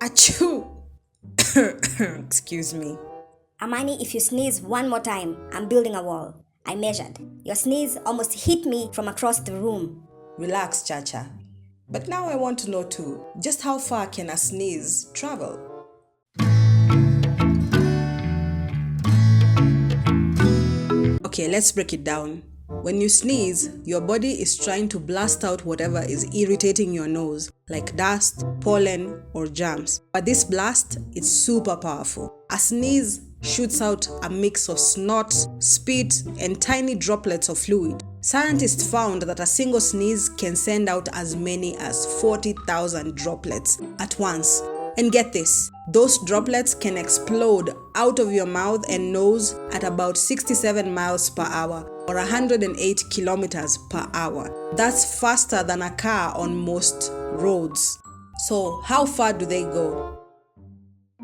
Achoo! Excuse me. Amani, if you sneeze one more time, I'm building a wall. I measured. Your sneeze almost hit me from across the room. Relax, Chacha. But now I want to know too, just how far can a sneeze travel? Okay, let's break it down. When you sneeze, your body is trying to blast out whatever is irritating your nose, like dust, pollen, or germs. But this blast is super powerful. A sneeze shoots out a mix of snot, spit, and tiny droplets of fluid. Scientists found that a single sneeze can send out as many as 40,000 droplets at once. And get this, those droplets can explode out of your mouth and nose at about 67 miles per hour or 108 kilometers per hour. That's faster than a car on most roads. So how far do they go?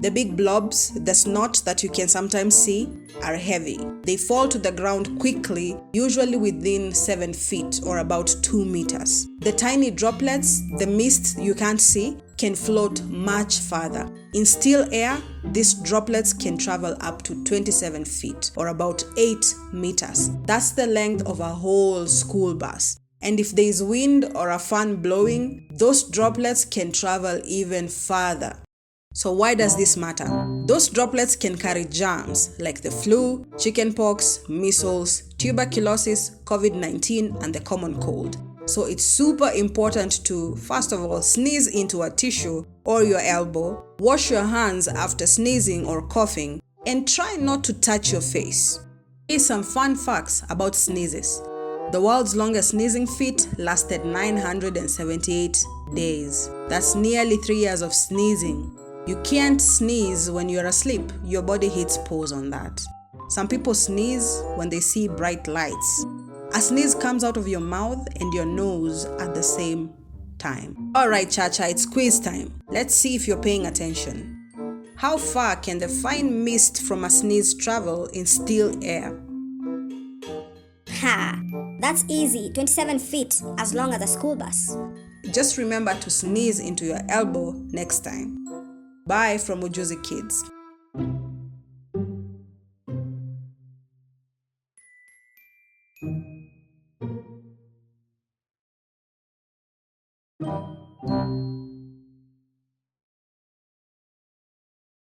The big blobs, the snot that you can sometimes see, are heavy. They fall to the ground quickly, usually within 7 feet or about 2 meters. The tiny droplets, the mist you can't see, can float much farther. In still air, these droplets can travel up to 27 feet or about 8 meters. That's the length of a whole school bus. And if there is wind or a fan blowing, those droplets can travel even farther. So why does this matter? Those droplets can carry germs like the flu, chickenpox, measles, tuberculosis, COVID-19, and the common cold. So it's super important to, first of all, sneeze into a tissue or your elbow, wash your hands after sneezing or coughing, and try not to touch your face. Here's some fun facts about sneezes. The world's longest sneezing fit lasted 978 days. That's nearly 3 years of sneezing. You can't sneeze when you're asleep. Your body hits pause on that. Some people sneeze when they see bright lights. A sneeze comes out of your mouth and your nose at the same time. Alright, Chacha, it's quiz time. Let's see if you're paying attention. How far can the fine mist from a sneeze travel in still air? Ha! That's easy, 27 feet, as long as a school bus. Just remember to sneeze into your elbow next time. Bye from Ujuzi Kidz.